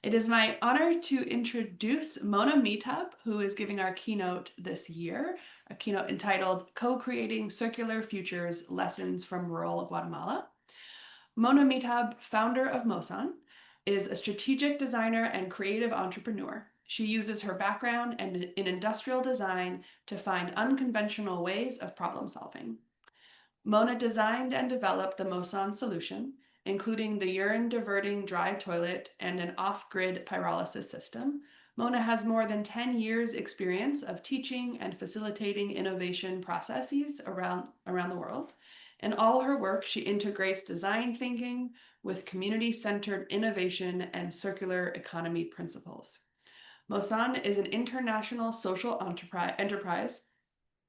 It is my honor to introduce Mona Mijthab, who is giving our keynote this year, a keynote entitled Co-Creating Circular Futures, Lessons from Rural Guatemala. Mona Mijthab, founder of Mosan, is a strategic designer and creative entrepreneur. She uses her background in industrial design to find unconventional ways of problem solving. Mona designed and developed the Mosan solution, including the urine diverting dry toilet and an off-grid pyrolysis system. Mona has more than 10 years experience of teaching and facilitating innovation processes around the world. In all her work, she integrates design thinking with community-centered innovation and circular economy principles. Mosan is an international social enterprise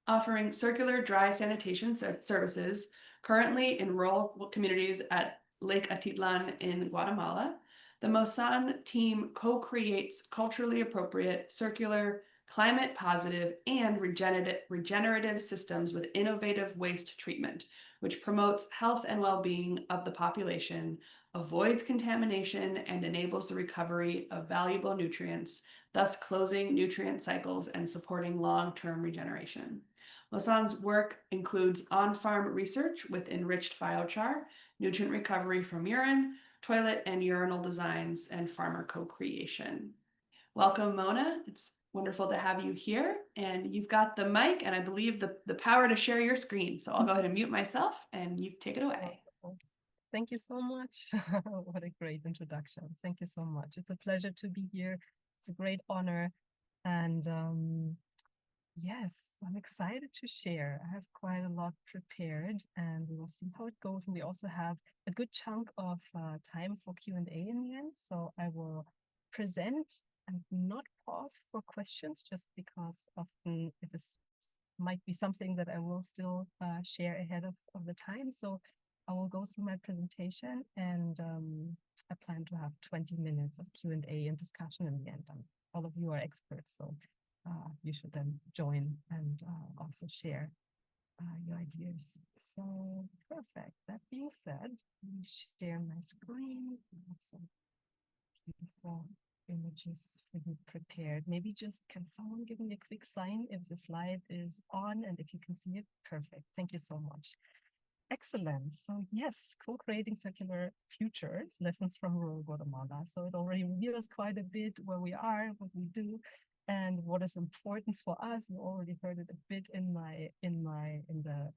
offering circular dry sanitation services currently in rural communities at Lake Atitlan in Guatemala. The Mosan team co-creates culturally appropriate, circular, climate positive, and regenerative systems with innovative waste treatment, which promotes health and well-being of the population, avoids contamination, and enables the recovery of valuable nutrients, thus closing nutrient cycles and supporting long-term regeneration. Mosan's work includes on-farm research with enriched biochar, nutrient recovery from urine, toilet and urinal designs, and farmer co-creation. Welcome, Mona. It's wonderful to have you here. And you've got the mic and I believe the power to share your screen. So I'll go ahead and mute myself and you take it away. Thank you so much. What a great introduction. Thank you so much. It's a pleasure to be here. It's a great honor. And yes, I'm excited to share. I have quite a lot prepared and we will see how it goes. And we also have a good chunk of time for Q&A in the end. So I will present and not pause for questions just because often might be something that I will still share ahead of the time. So I will go through my presentation and I plan to have 20 minutes of Q&A and discussion in the end. All of you are experts, so you should then join and also share your ideas. So perfect. That being said, let me share my screen. I have some beautiful images for you prepared. Maybe just can someone give me a quick sign if the slide is on and if you can see it? Perfect. Thank you so much. Excellent. So yes, co-creating circular futures, lessons from rural Guatemala. So it already reveals quite a bit where we are, what we do, and what is important for us. You already heard it a bit in the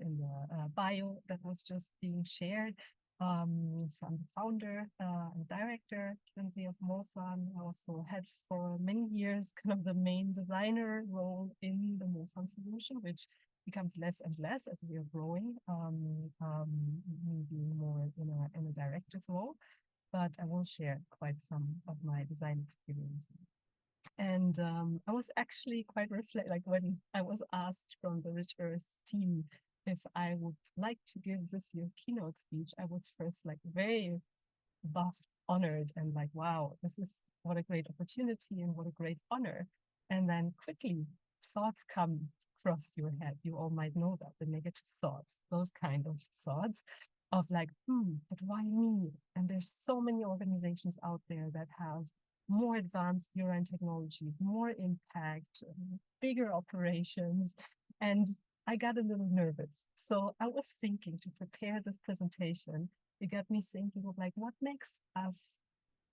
bio that was just being shared. So I'm the founder and director currently of Mosan. I also had for many years kind of the main designer role in the Mosan solution, which becomes less and less as we are growing, me being more in a directive role. But I will share quite some of my design experience. And I was actually quite like when I was asked from the Rich Earth team if I would like to give this year's keynote speech, I was first like very buffed, honored, and like, wow, this is what a great opportunity and what a great honor. And then quickly thoughts come across your head. You all might know that, the negative thoughts, those kind of thoughts of like, but why me? And there's so many organizations out there that have more advanced urine technologies, more impact, bigger operations. And I got a little nervous. So I was thinking to prepare this presentation, it got me thinking of like, what makes us,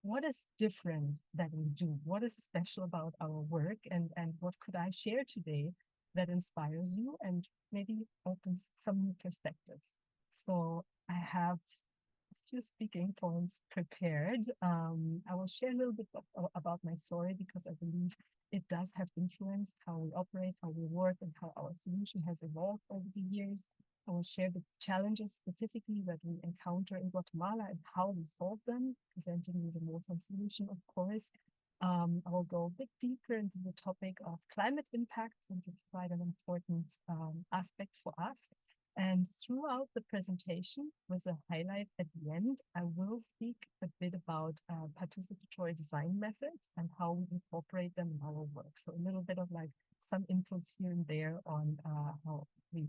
what is different that we do? What is special about our work? And what could I share today that inspires you and maybe opens some new perspectives? So I have few speaking points prepared. I will share a little bit about my story because I believe it does have influenced how we operate, how we work, and how our solution has evolved over the years. I will share the challenges specifically that we encounter in Guatemala and how we solve them, presenting you the Mosan solution, of course. I will go a bit deeper into the topic of climate impact since it's quite an important aspect for us. And throughout the presentation, with a highlight at the end, I will speak a bit about participatory design methods and how we incorporate them in our work. So a little bit of like some inputs here and there on how we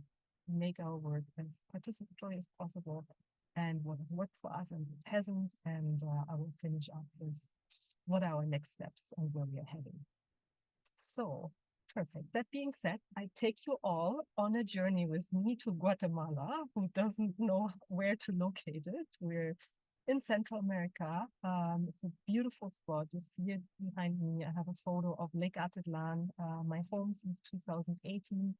make our work as participatory as possible and what has worked for us and what hasn't. And I will finish up with what are our next steps and where we are heading. So, perfect. That being said, I take you all on a journey with me to Guatemala, who doesn't know where to locate it. We're in Central America. It's a beautiful spot. You see it behind me. I have a photo of Lake Atitlan, my home since 2018.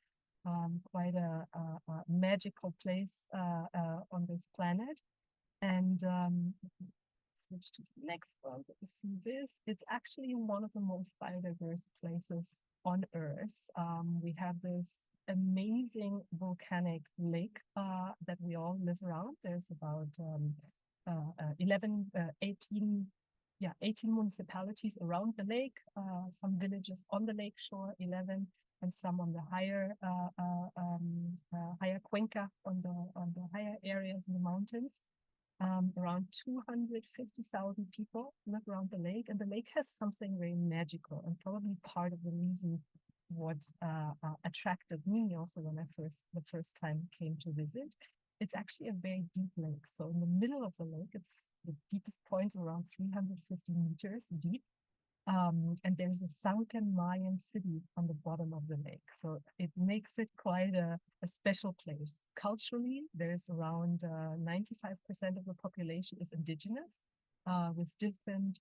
Quite a magical place on this planet. And switch to the next one. So you see this. It's actually one of the most biodiverse places on Earth. We have this amazing volcanic lake that we all live around. There's about 18 municipalities around the lake, some villages on the lake shore, 11, and some on the higher cuenca, on the higher areas in the mountains. Around 250,000 people live around the lake, and the lake has something very magical, and probably part of the reason what attracted me also when the first time came to visit. It's actually a very deep lake. So in the middle of the lake, it's the deepest point around 350 meters deep. And there's a sunken Mayan city on the bottom of the lake. So it makes it quite a special place. Culturally, there's around 95% of the population is indigenous, with different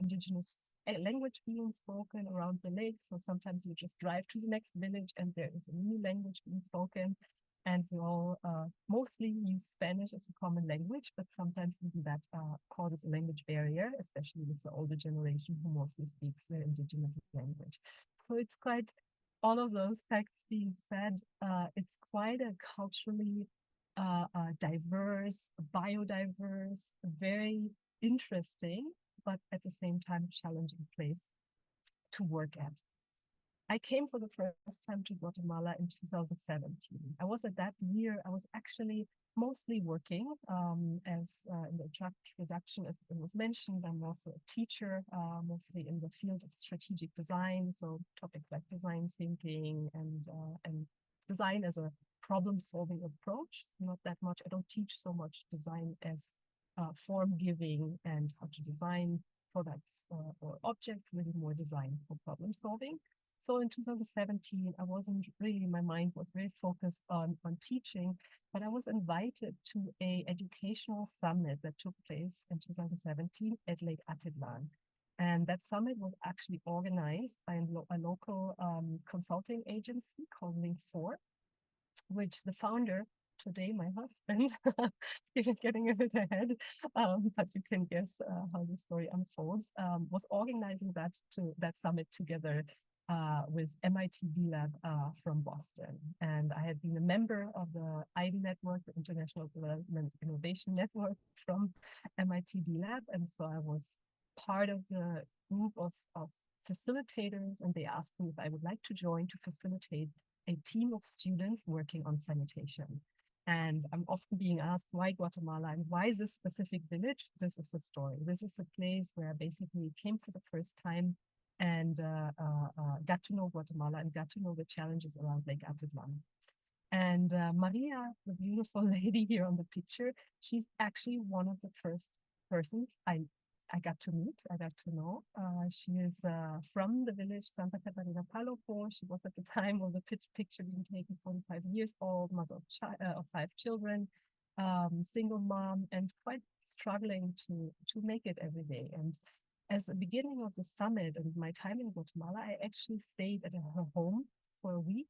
indigenous language being spoken around the lake. So sometimes you just drive to the next village and there is a new language being spoken. And we all mostly use Spanish as a common language, but sometimes even that causes a language barrier, especially with the older generation who mostly speaks their indigenous language. So it's quite, all of those facts being said, it's quite a culturally diverse, biodiverse, very interesting, but at the same time challenging place to work at. I came for the first time to Guatemala in 2017. I was at that year, I was actually mostly working as in the introduction, as it was mentioned. I'm also a teacher, mostly in the field of strategic design. So topics like design thinking and design as a problem-solving approach. Not that much, I don't teach so much design as form giving and how to design products or objects, really more design for problem solving. So in 2017, I wasn't really, my mind was very focused on teaching, but I was invited to an educational summit that took place in 2017 at Lake Atitlan. And that summit was actually organized by a local consulting agency called Link 4, which the founder, today my husband, getting a bit ahead, but you can guess how the story unfolds, was organizing that summit together with MIT D-Lab from Boston. And I had been a member of the IDE network, the International Development Innovation Network from MIT D-Lab. And so I was part of the group of facilitators, and they asked me if I would like to join to facilitate a team of students working on sanitation. And I'm often being asked why Guatemala and why this specific village? This is the story. This is the place where I basically came for the first time and got to know Guatemala and got to know the challenges around Lake Atitlan. And Maria, the beautiful lady here on the picture, she's actually one of the first persons I got to meet, I got to know. She is from the village Santa Catarina Palopo. She was at the time of the picture being taken 45 years old, mother of 5 children, single mom, and quite struggling to make it every day. And as the beginning of the summit and my time in Guatemala, I actually stayed at her home for a week.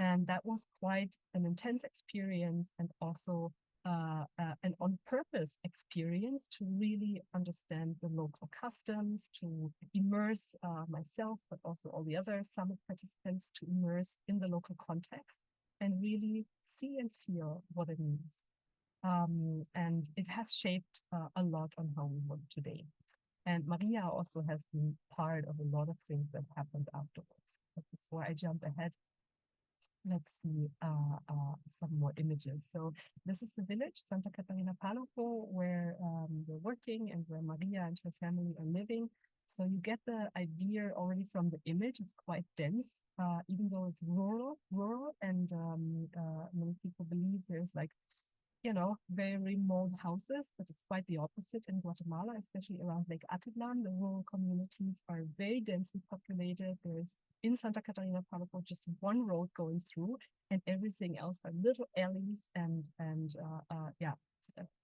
And that was quite an intense experience and also an on-purpose experience to really understand the local customs, to immerse myself, but also all the other summit participants to immerse in the local context and really see and feel what it means. And it has shaped a lot on how we work today. And Maria also has been part of a lot of things that happened afterwards. But before I jump ahead, let's see some more images. So this is the village, Santa Catarina Palopo, where we're working and where Maria and her family are living. So you get the idea already from the image. It's quite dense, even though it's rural, and many people believe there's like very remote houses, but it's quite the opposite in Guatemala, especially around Lake Atitlan. The rural communities are very densely populated. There's in Santa Catarina Palaco just one road going through, and everything else are little alleys and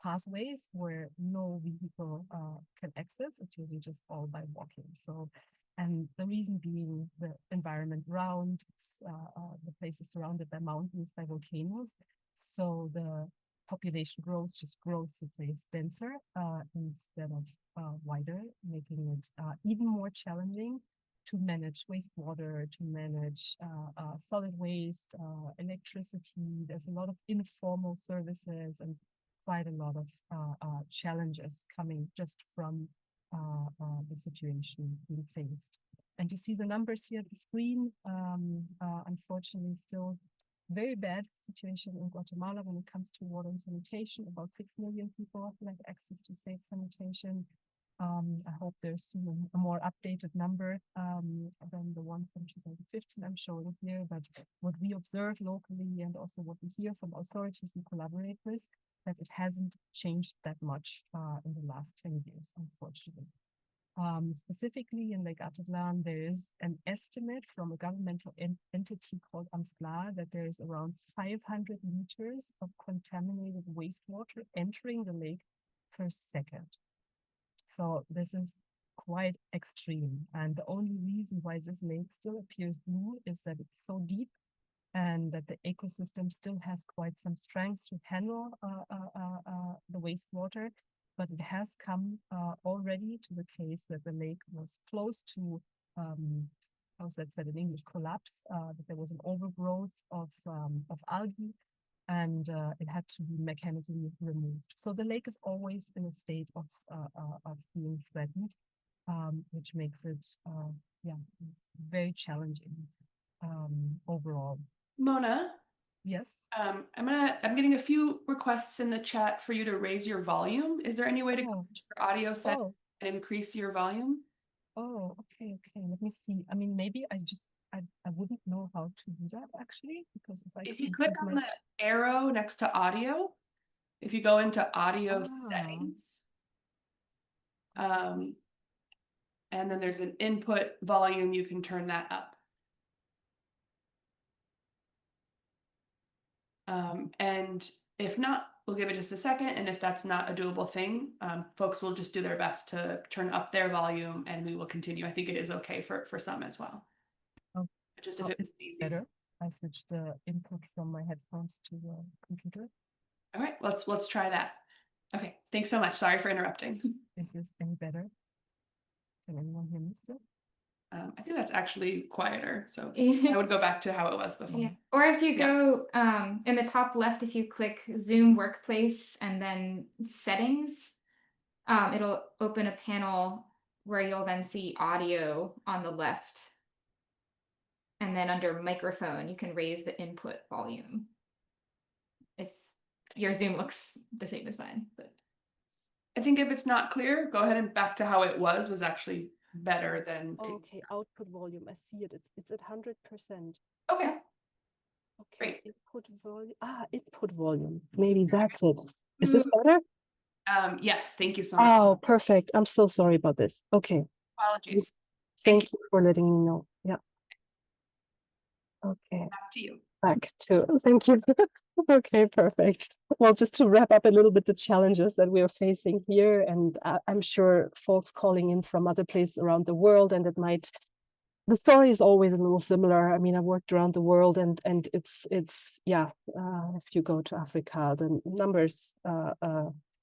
pathways where no vehicle can access. It's really just all by walking. So, and the reason being the environment around, the place is surrounded by mountains, by volcanoes. So the population growth just grows the place denser instead of wider, making it even more challenging to manage wastewater, to manage solid waste, electricity. There's a lot of informal services and quite a lot of challenges coming just from the situation being faced. And you see the numbers here at the screen. Unfortunately, still very bad situation in Guatemala when it comes to water and sanitation. About 6 million people lack access to safe sanitation. I hope there's soon a more updated number than the one from 2015 I'm showing here. But what we observe locally and also what we hear from authorities we collaborate with, that it hasn't changed that much in the last 10 years, unfortunately. Specifically in Lake Atitlan, there is an estimate from a governmental entity called AMSCLA that there is around 500 liters of contaminated wastewater entering the lake per second. So this is quite extreme. And the only reason why this lake still appears blue is that it's so deep and that the ecosystem still has quite some strength to handle the wastewater. But it has come already to the case that the lake was close to, how's that said in English, collapse, that there was an overgrowth of algae, and it had to be mechanically removed. So the lake is always in a state of being threatened, which makes it very challenging overall. Mona, Yes. I'm getting a few requests in the chat for you to raise your volume. Is there any way to go to your audio set and increase your volume? Oh, okay. Let me see. I mean, maybe I wouldn't know how to do that actually, because if you click on the arrow next to audio, if you go into audio settings, and then there's an input volume, you can turn that up. And if not, we'll give it just a second. And if that's not a doable thing, folks will just do their best to turn up their volume and we will continue. I think it is okay for some as well. Oh, just if it was easy. Better. I switched the input from my headphones to the computer. All right, let's try that. Okay, thanks so much. Sorry for interrupting. Is this any better? Can anyone hear me still? I think that's actually quieter, so I would go back to how it was before. Yeah. Or if you go in the top left, if you click Zoom Workplace and then Settings, it'll open a panel where you'll then see audio on the left. And then under microphone, you can raise the input volume. If your Zoom looks the same as mine, but I think if it's not clear, go ahead and back to how it was actually better than. Okay, output volume. I see it. It's at 100%. Okay. Great. Input volume. Input volume. Maybe that's it. Is this better? Yes. Thank you so much. Oh, perfect. I'm so sorry about this. Okay. Apologies. Thank you for letting me know. Yeah. Okay. Back to you. Thank you. Okay, perfect. Well, just to wrap up a little bit the challenges that we are facing here, and I'm sure folks calling in from other places around the world, and the story is always a little similar. I mean, I worked around the world, and it's if you go to Africa, the numbers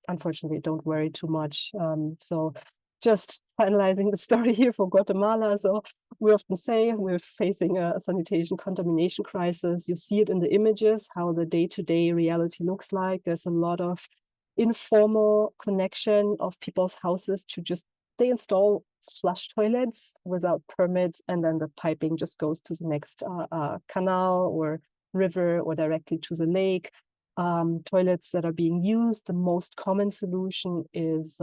unfortunately don't worry too much. So just finalizing the story here for Guatemala. So we often say we're facing a sanitation contamination crisis. You see it in the images, how the day-to-day reality looks like. There's a lot of informal connection of people's houses to they install flush toilets without permits, and then the piping just goes to the next canal or river or directly to the lake. Toilets that are being used, the most common solution is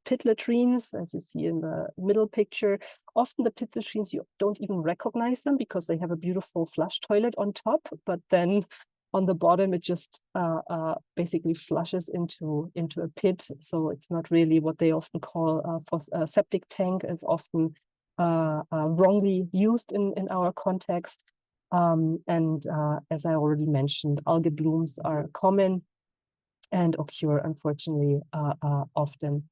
pit latrines, as you see in the middle picture. Often the pit latrines, you don't even recognize them because they have a beautiful flush toilet on top, but then on the bottom, it just basically flushes into a pit. So it's not really what they often call a septic tank. Is often wrongly used in our context. As I already mentioned, algae blooms are common and occur, unfortunately, often.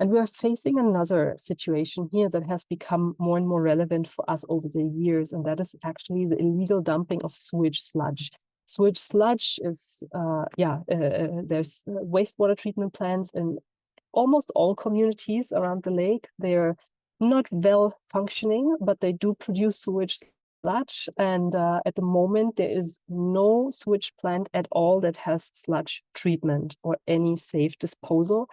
And we're facing another situation here that has become more and more relevant for us over the years, and that is actually the illegal dumping of sewage sludge. Sewage sludge is, there's wastewater treatment plants in almost all communities around the lake. They're not well functioning, but they do produce sewage sludge. And at the moment, there is no sewage plant at all that has sludge treatment or any safe disposal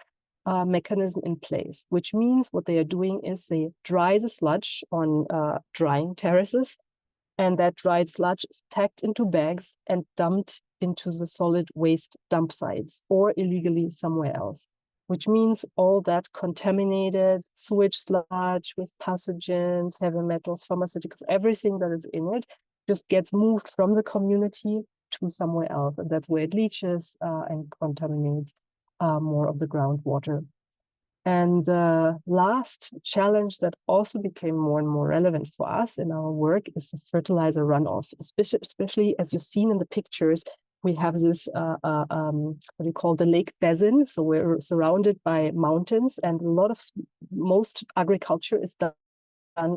mechanism in place, which means what they are doing is they dry the sludge on drying terraces, and that dried sludge is packed into bags and dumped into the solid waste dump sites or illegally somewhere else, which means all that contaminated sewage sludge with pathogens, heavy metals, pharmaceuticals, everything that is in it just gets moved from the community to somewhere else, and that's where it leaches and contaminates more of the groundwater. And the last challenge that also became more and more relevant for us in our work is the fertilizer runoff, especially as you've seen in the pictures. We have this, what we call the lake basin. So we're surrounded by mountains, and most agriculture is done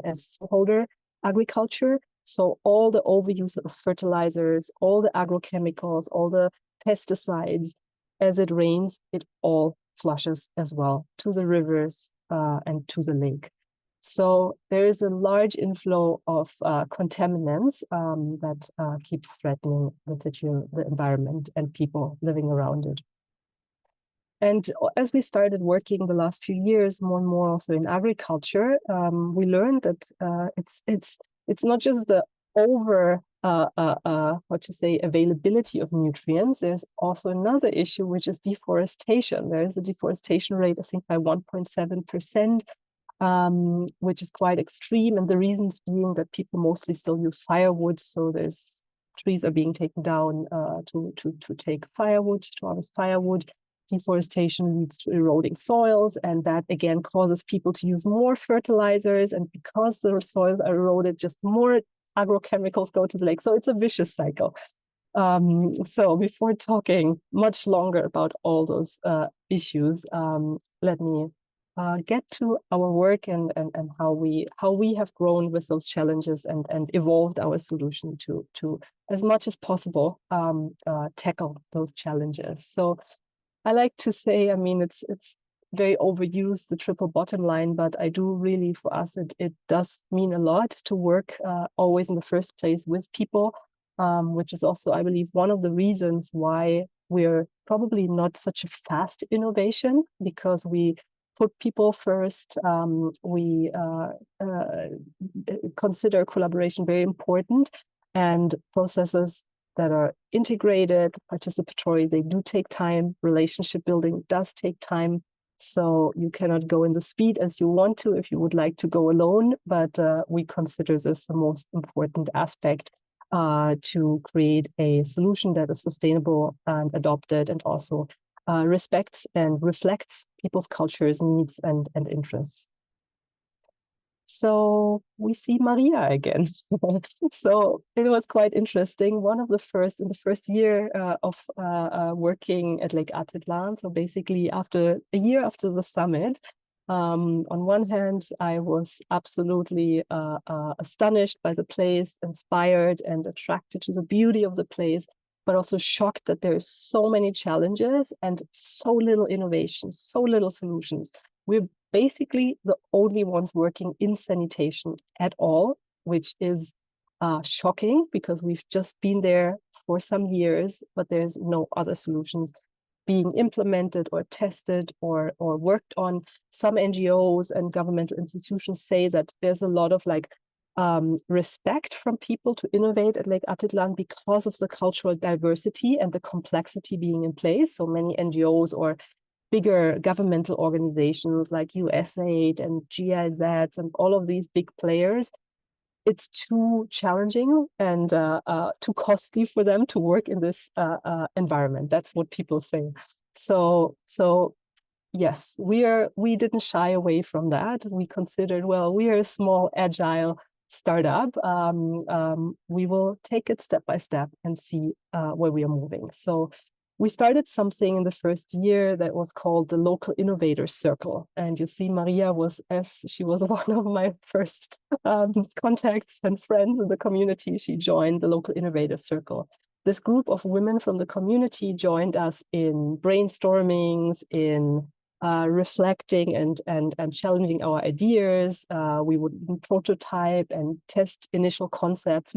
as smallholder agriculture. So all the overuse of fertilizers, all the agrochemicals, all the pesticides, as it rains, it all flushes as well to the rivers and to the lake. So there is a large inflow of contaminants that keep threatening the environment and people living around it. And as we started working the last few years, more and more also in agriculture, we learned that it's not just the availability of nutrients. There's also another issue, which is deforestation. There is a deforestation rate, I think, by 1.7%, which is quite extreme. And the reasons being that people mostly still use firewood. So trees are being taken down to take firewood, to harvest firewood. Deforestation leads to eroding soils, and that again causes people to use more fertilizers. And because the soils are eroded, just more agrochemicals go to the lake. So it's a vicious cycle. So before talking much longer about all those issues, let me get to our work and how we have grown with those challenges and evolved our solution to as much as possible tackle those challenges. So I like to say, I mean, it's very overused, the triple bottom line, but I do really, for us, it does mean a lot to work always in the first place with people, which is also, I believe, one of the reasons why we're probably not such a fast innovation, because we put people first. We consider collaboration very important, and processes that are integrated, participatory, they do take time. Relationship building does take time. So you cannot go in the speed as you want to if you would like to go alone, but we consider this the most important aspect to create a solution that is sustainable and adopted, and also respects and reflects people's cultures, needs, and interests. So we see Maria again. So it was quite interesting. In the first year of working at Lake Atitlan, so basically a year after the summit, on one hand, I was absolutely astonished by the place, inspired and attracted to the beauty of the place, but also shocked that there are so many challenges and so little innovation, so little solutions. We're basically the only ones working in sanitation at all, which is shocking, because we've just been there for some years, but there's no other solutions being implemented or tested or worked on. Some NGOs and governmental institutions say that there's a lot of respect from people to innovate at Lake Atitlan because of the cultural diversity and the complexity being in place. So many NGOs or bigger governmental organizations like USAID and GIZ and all of these big players it's too challenging and too costly for them to work in this environment. That's what people say. So yes, we didn't shy away from that. We considered, well, we are a small, agile startup. We will take it step by step and see where we are moving. So we started something in the first year that was called the Local Innovator Circle. And you see, Maria she was one of my first contacts and friends in the community. She joined the Local Innovator Circle. This group of women from the community joined us in brainstormings, in reflecting and challenging our ideas. We would even prototype and test initial concepts.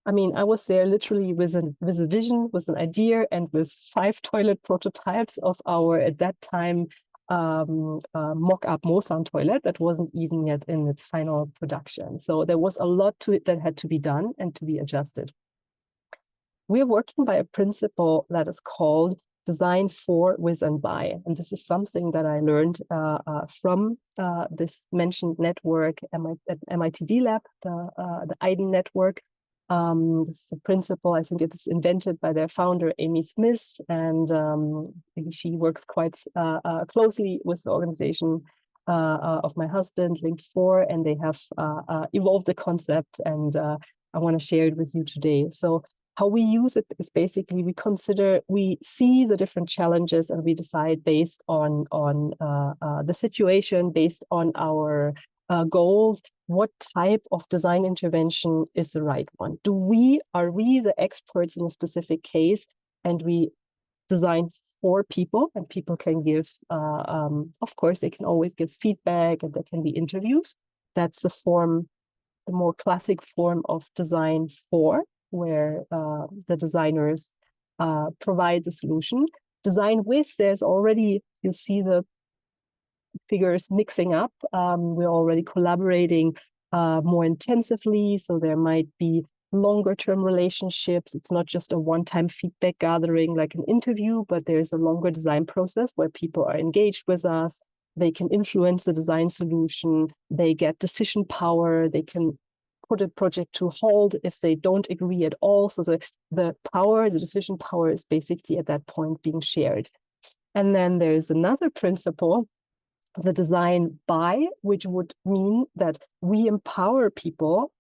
I was there literally with a vision, with an idea, and with 5 toilet prototypes of our, at that time, mock-up Mosan toilet that wasn't even yet in its final production. So there was a lot to it that had to be done and to be adjusted. We're working by a principle that is called design for, with, and by. And this is something that I learned from this mentioned network at MIT Lab, the EIDEN network. This is a principle, I think it is invented by their founder, Amy Smith, and she works quite closely with the organization of my husband, Link4, and they have evolved the concept, and I want to share it with you today. So how we use it is basically we see the different challenges and we decide based on the situation, based on our goals, what type of design intervention is the right one. Are we the experts in a specific case, and we design for people, and people can give, of course, they can always give feedback, and there can be interviews. That's the more classic form of design for, where the designers provide the solution. Design with, there's already, you see the figures mixing up. We're already collaborating more intensively, so there might be longer term relationships. It's not just a one-time feedback gathering like an interview, but there's a longer design process where people are engaged with us. They can influence the design solution. They get decision power. They can put a project to hold if they don't agree at all. So the decision power is basically at that point being shared. And then there's another principle, the design by, which would mean that we empower people,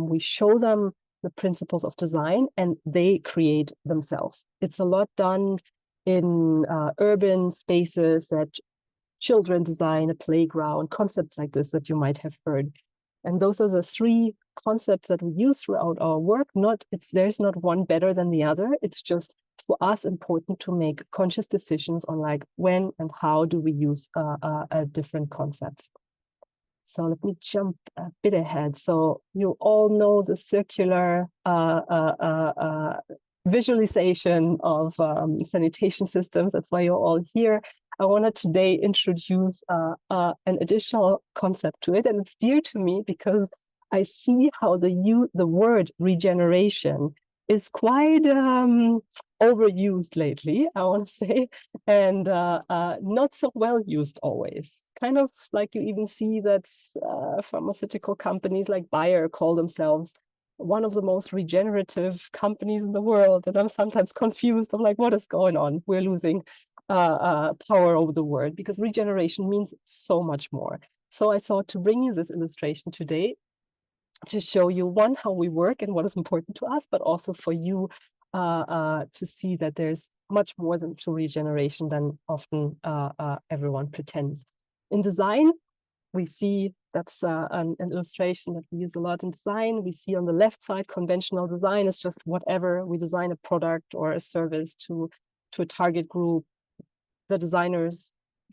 we show them the principles of design, and they create themselves. It's a lot done in urban spaces that children design a playground, concepts like this that you might have heard. And those are the 3 concepts that we use throughout our work. There's not one better than the other. It's just for us important to make conscious decisions on like when and how do we use different concepts. So let me jump a bit ahead. So you all know the circular visualization of sanitation systems. That's why you're all here. I want to today introduce an additional concept to it, and it's dear to me because I see how the word regeneration is quite overused lately, I want to say, and not so well used always. Kind of like you even see that pharmaceutical companies like Bayer call themselves one of the most regenerative companies in the world, and I'm sometimes confused. I'm like, what is going on? We're losing power over the word, because regeneration means so much more. So I thought to bring you this illustration today to show you, one, how we work and what is important to us, but also for you to see that there's much more to regeneration than often everyone pretends. In design, we see, that's an illustration that we use a lot in design. We see on the left side, conventional design is just whatever. We design a product or a service to a target group. The designers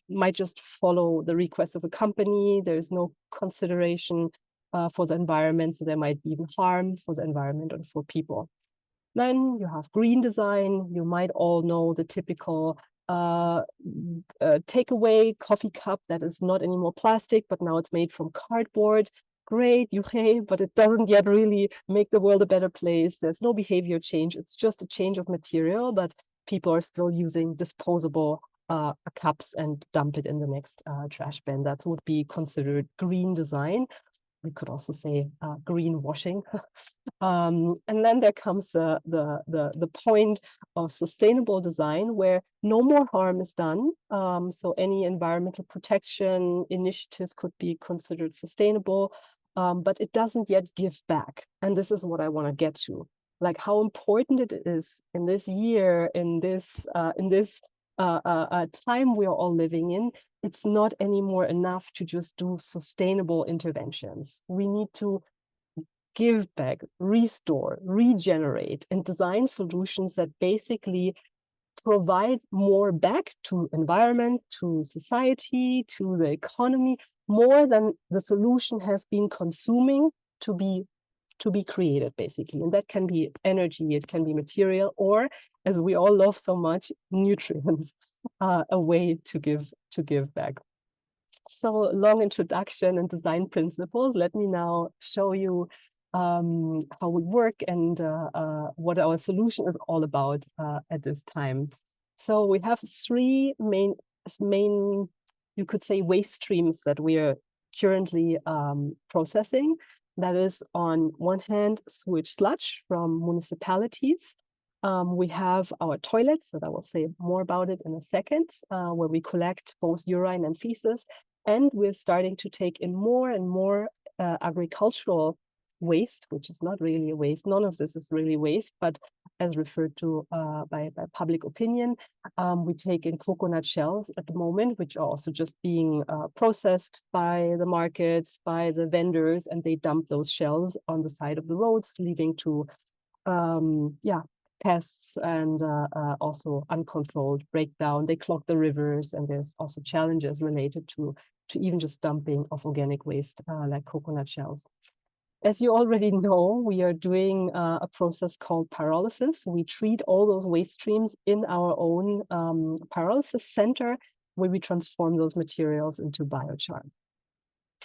might just follow the request of a company. There's no consideration for the environment, so there might be even harm for the environment or for people. Then you have green design. You might all know the typical takeaway coffee cup that is not anymore plastic, but now it's made from cardboard. Great, but it doesn't yet really make the world a better place. There's no behavior change. It's just a change of material, but people are still using disposable cups and dump it in the next trash bin. That would be considered green design. we could also say greenwashing. And then there comes the point of sustainable design where no more harm is done. So any environmental protection initiative could be considered sustainable, but it doesn't yet give back. And this is what I want to get to, like how important it is in this year, in this time we are all living in. It's not anymore enough to just do sustainable interventions. We need to give back, restore, regenerate, and design solutions that basically provide more back to environment, to society, to the economy, more than the solution has been consuming to be created, basically. And that can be energy, it can be material, or, as we all love so much, nutrients, a way to give back. So, long introduction and design principles. Let me now show you how we work and what our solution is all about at this time. So we have three main, you could say, waste streams that we are currently processing. That is, on one hand, sewage sludge from municipalities. We have our toilets, that I will say more about it in a second, where we collect both urine and feces. And we're starting to take in more and more agricultural waste, which is not really a waste. None of this is really waste, but as referred to by public opinion, we take in coconut shells at the moment, which are also just being processed by the markets, by the vendors, and they dump those shells on the side of the roads, leading to pests and also uncontrolled breakdown. They clog the rivers, and there's also challenges related to even just dumping of organic waste like coconut shells. As you already know, we are doing a process called pyrolysis. We treat all those waste streams in our own pyrolysis center, where we transform those materials into biochar.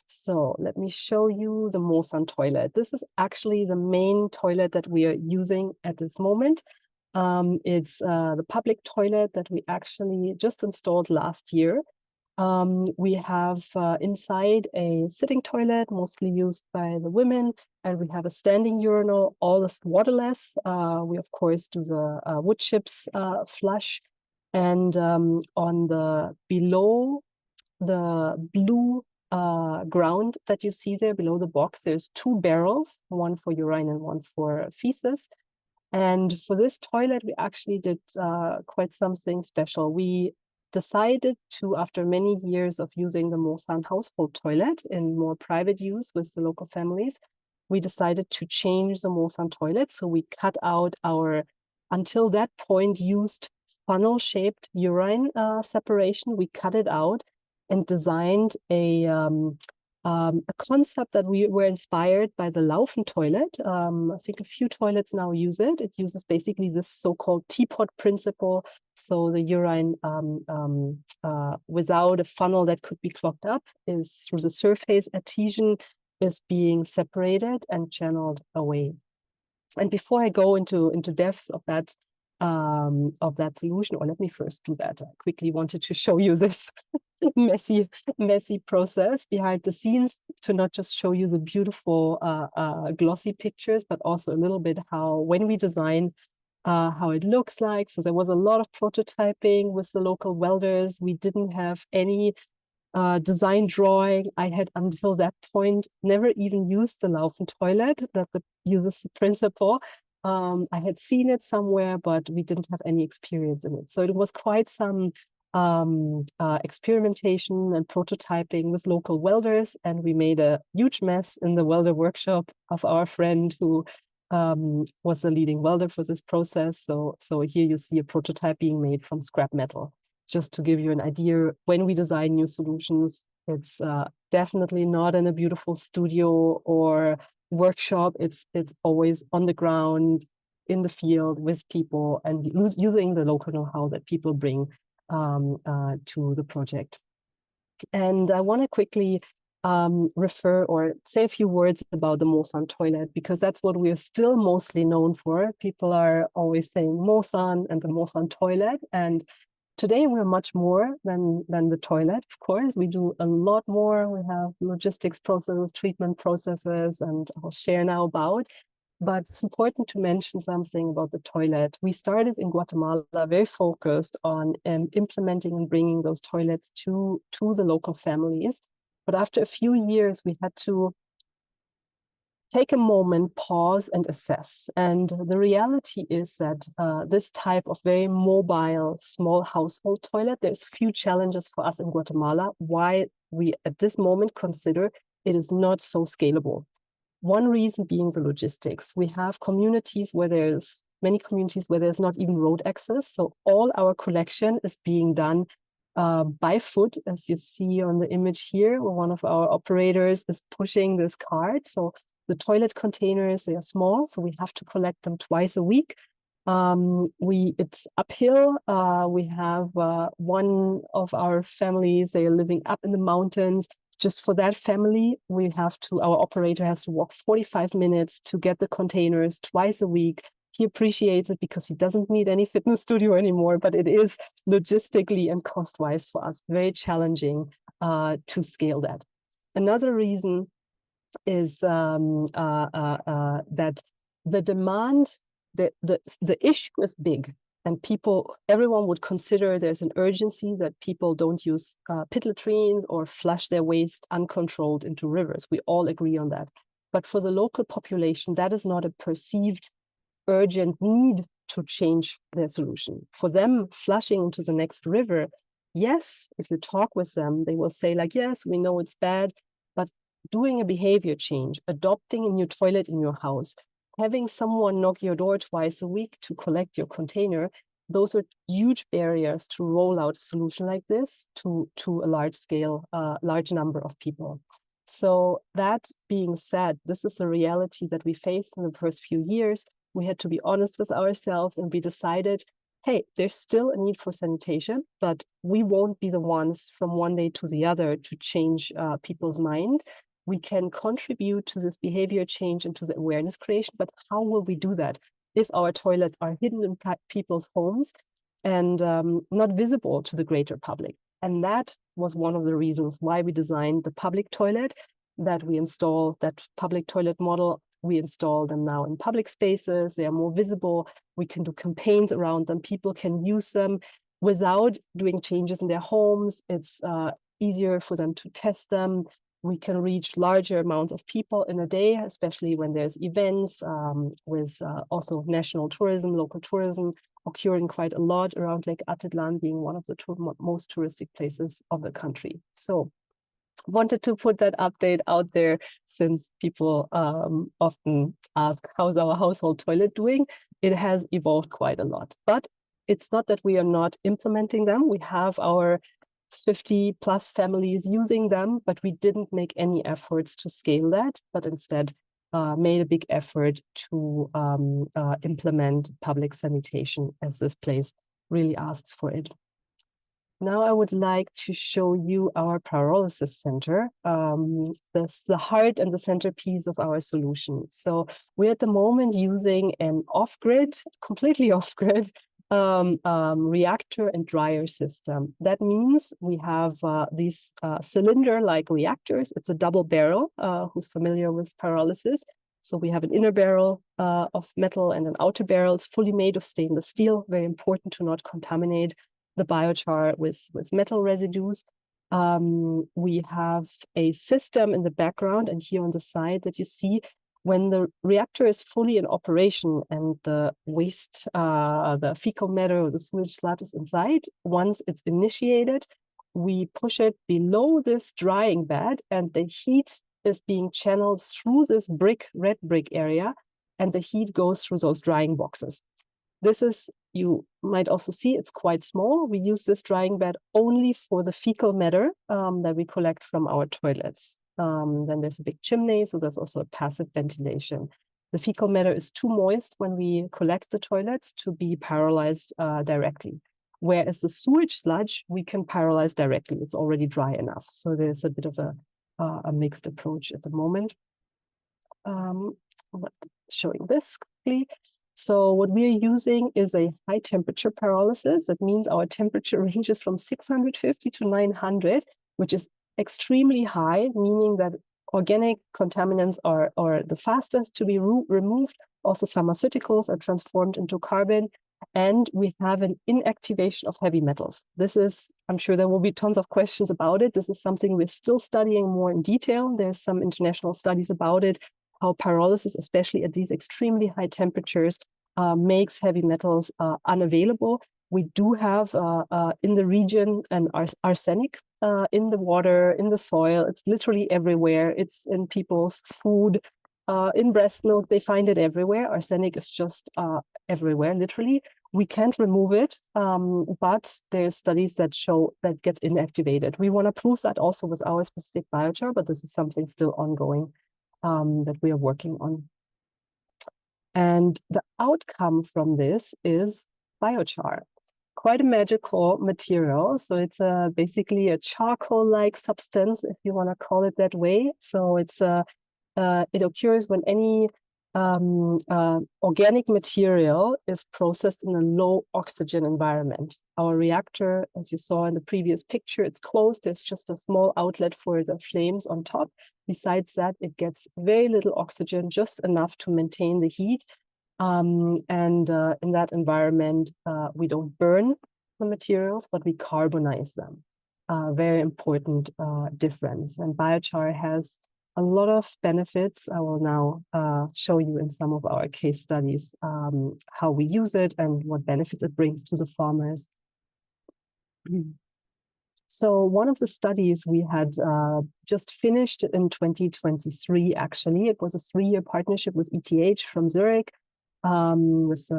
So let me show you the Mosan toilet. This is actually the main toilet that we are using at this moment. It's the public toilet that we actually just installed last year. We have inside a sitting toilet, mostly used by the women, and we have a standing urinal, all is waterless. We, of course, do the wood chips flush. And on the below the blue ground that you see there below the box, there's two barrels, one for urine and one for feces. And for this toilet, we actually did quite something special. We decided to, after many years of using the Mosan household toilet in more private use with the local families, we decided to change the Mosan toilet. So we cut out our, until that point, used funnel-shaped urine separation. We cut it out and designed a concept that we were inspired by the Laufen toilet. I think a few toilets now use it. It uses basically this so-called teapot principle. So the urine without a funnel that could be clogged up is through the surface adhesion is being separated and channeled away. And before I go into depths of that solution, or let me first do that. I quickly wanted to show you this messy process behind the scenes, to not just show you the beautiful glossy pictures, but also a little bit how, when we design, how it looks like. So there was a lot of prototyping with the local welders. We didn't have any design drawing. I had, until that point, never even used the Laufen toilet that uses the principle. I had seen it somewhere, but we didn't have any experience in it. So it was quite some experimentation and prototyping with local welders, and we made a huge mess in the welder workshop of our friend who was the leading welder for this process. So here you see a prototype being made from scrap metal. Just to give you an idea, when we design new solutions, it's definitely not in a beautiful studio or workshop. It's always on the ground, in the field, with people, and using the local know-how that people bring to the project. And I want to quickly refer or say a few words about the Mosan toilet, because that's what we are still mostly known for. People are always saying Mosan and the Mosan toilet, and Today, we're much more than the toilet, of course. We do a lot more. We have logistics processes, treatment processes, and I'll share now about. But it's important to mention something about the toilet. We started in Guatemala very focused on implementing and bringing those toilets to the local families. But after a few years, we had to take a moment, pause, and assess. And the reality is that this type of very mobile, small household toilet, there's few challenges for us in Guatemala, why we at this moment consider it is not so scalable. One reason being the logistics. We have communities where many communities where there's not even road access. So all our collection is being done by foot, as you see on the image here, where one of our operators is pushing this cart. So the toilet containers, they are small, so we have to collect them twice a week. It's uphill. We have one of our families, they are living up in the mountains. Just for that family, our operator has to walk 45 minutes to get the containers twice a week. He appreciates it because he doesn't need any fitness studio anymore, but it is logistically and cost-wise for us very challenging to scale that. Another reason is that the demand, the issue is big, and everyone would consider there's an urgency that people don't use pit latrines or flush their waste uncontrolled into rivers. We all agree on that. But for the local population, that is not a perceived urgent need to change their solution. For them, flushing into the next river, yes, if you talk with them, they will say like, yes, we know it's bad, but doing a behavior change, adopting a new toilet in your house, having someone knock your door twice a week to collect your container, those are huge barriers to roll out a solution like this to a large number of people. So that being said, this is a reality that we faced in the first few years. We had to be honest with ourselves, and we decided, hey, there's still a need for sanitation, but we won't be the ones from one day to the other to change people's mind. We can contribute to this behavior change and to the awareness creation, but how will we do that if our toilets are hidden in people's homes and not visible to the greater public? And that was one of the reasons why we designed the public toilet, that public toilet model. We install them now in public spaces. They are more visible. We can do campaigns around them. People can use them without doing changes in their homes. It's easier for them to test them. We can reach larger amounts of people in a day, especially when there's events with also national tourism, local tourism occurring quite a lot around Lake Atitlan, being one of the most touristic places of the country. So wanted to put that update out there, since people often ask, how's our household toilet doing? It has evolved quite a lot, but it's not that we are not implementing them. We have our 50 plus families using them, but we didn't make any efforts to scale that, but instead made a big effort to implement public sanitation, as this place really asks for it. Now I would like to show you our pyrolysis center. That's the heart and the centerpiece of our solution. So we're at the moment using an off-grid, completely off-grid reactor and dryer system. That means we have these cylinder-like reactors. It's a double barrel, who's familiar with pyrolysis. So we have an inner barrel of metal and an outer barrel. It's fully made of stainless steel. Very important to not contaminate the biochar with metal residues. We have a system in the background and here on the side that you see when the reactor is fully in operation and the waste, the fecal matter or the sewage sludge is inside. Once it's initiated, we push it below this drying bed and the heat is being channeled through this red brick area, and the heat goes through those drying boxes. This is, you might also see, it's quite small. We use this drying bed only for the fecal matter that we collect from our toilets. Then there's a big chimney, so there's also a passive ventilation. The fecal matter is too moist when we collect the toilets to be pyrolyzed directly. Whereas the sewage sludge, we can pyrolyze directly. It's already dry enough. So there's a bit of a mixed approach at the moment. Showing this quickly. So what we are using is a high temperature pyrolysis. That means our temperature ranges from 650 to 900, which is extremely high, meaning that organic contaminants are the fastest to be removed. Also, pharmaceuticals are transformed into carbon, and we have an inactivation of heavy metals. This is, I'm sure there will be tons of questions about it. This is something we're still studying more in detail. There's some international studies about it, how pyrolysis, especially at these extremely high temperatures, makes heavy metals unavailable. We do have in the region an arsenic in the water, in the soil. It's literally everywhere. It's in people's food, in breast milk. They find it everywhere. Arsenic is just everywhere, literally. We can't remove it, but there's studies that show that gets inactivated. We want to prove that also with our specific biochar, but this is something still ongoing that we are working on. And the outcome from this is biochar, quite a magical material. So it's basically a charcoal-like substance, if you want to call it that way. So it's it occurs when any organic material is processed in a low oxygen environment. Our reactor, as you saw in the previous picture, it's closed. There's just a small outlet for the flames on top. Besides that, it gets very little oxygen, just enough to maintain the heat. In that environment, we don't burn the materials, but we carbonize them. Very important difference. And biochar has a lot of benefits. I will now show you in some of our case studies how we use it and what benefits it brings to the farmers. So one of the studies we had just finished in 2023, actually, it was a 3-year partnership with ETH from Zurich, with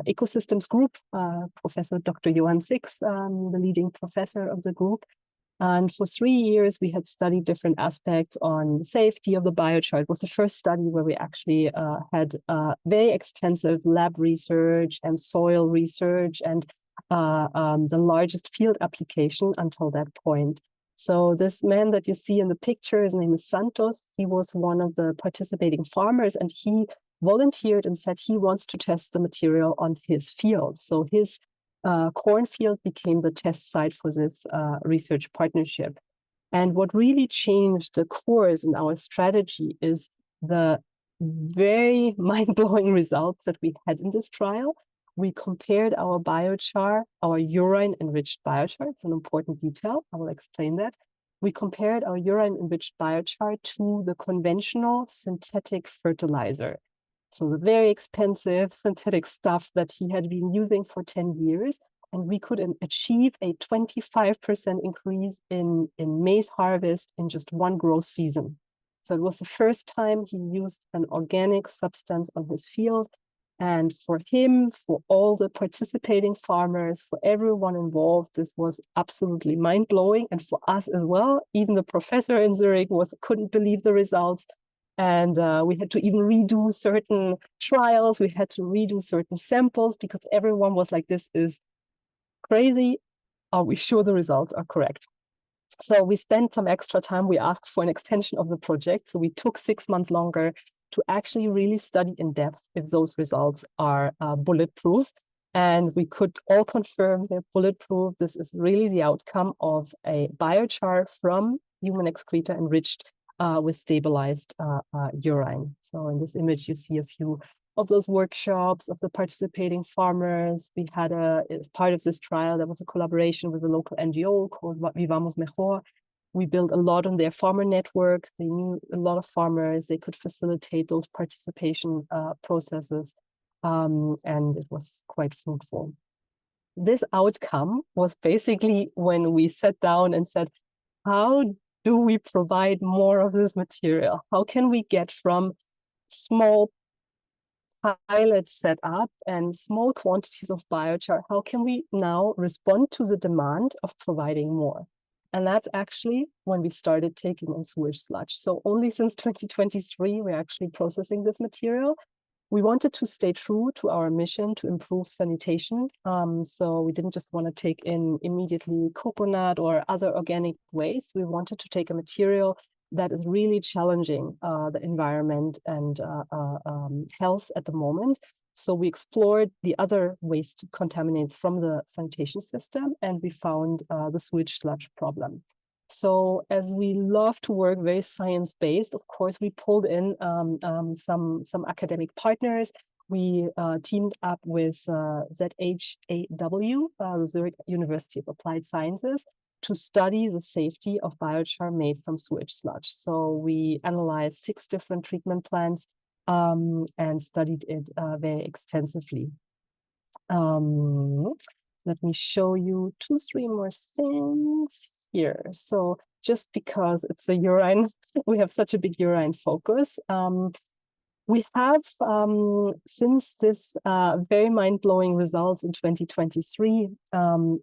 Ecosystems Group, Professor Dr. Johann Six, the leading professor of the group. And for 3 years, we had studied different aspects on the safety of the biochar. It was the first study where we actually had very extensive lab research and soil research and the largest field application until that point. So this man that you see in the picture, his name is Santos. He was one of the participating farmers, and he volunteered and said he wants to test the material on his field. So his cornfield became the test site for this research partnership. And what really changed the course in our strategy is the very mind-blowing results that we had in this trial. We compared our biochar, our urine-enriched biochar. It's an important detail. I will explain that. We compared our urine-enriched biochar to the conventional synthetic fertilizer. So the very expensive synthetic stuff that he had been using for 10 years. And we could achieve a 25% increase in maize harvest in just one growth season. So it was the first time he used an organic substance on his field. And for him, for all the participating farmers, for everyone involved, this was absolutely mind-blowing. And for us as well, even the professor in Zurich couldn't believe the results. And we had to even redo certain trials. We had to redo certain samples because everyone was like, this is crazy. Are we sure the results are correct? So we spent some extra time. We asked for an extension of the project. So we took 6 months longer to actually really study in depth if those results are bulletproof. And we could all confirm they're bulletproof. This is really the outcome of a biochar from human excreta enriched with stabilized urine. So in this image, you see a few of those workshops of the participating farmers. We had as part of this trial, there was a collaboration with a local NGO called Vivamos Mejor. We built a lot on their farmer network. They knew a lot of farmers. They could facilitate those participation processes, and it was quite fruitful. This outcome was basically when we sat down and said, how do we provide more of this material? How can we get from small pilots set up and small quantities of biochar? How can we now respond to the demand of providing more? And that's actually when we started taking in sewage sludge. So only since 2023, we're actually processing this material. We wanted to stay true to our mission to improve sanitation. So we didn't just want to take in immediately coconut or other organic waste. We wanted to take a material that is really challenging the environment and health at the moment. So we explored the other waste contaminants from the sanitation system, and we found the sewage sludge problem. So as we love to work very science-based, of course, we pulled in some academic partners. We teamed up with ZHAW, the Zurich University of Applied Sciences, to study the safety of biochar made from sewage sludge. So we analyzed 6 different treatment plants and studied it very extensively. Let me show you 2, 3 more things here. So just because it's a urine, we have such a big urine focus. We have, since this very mind-blowing results in 2023,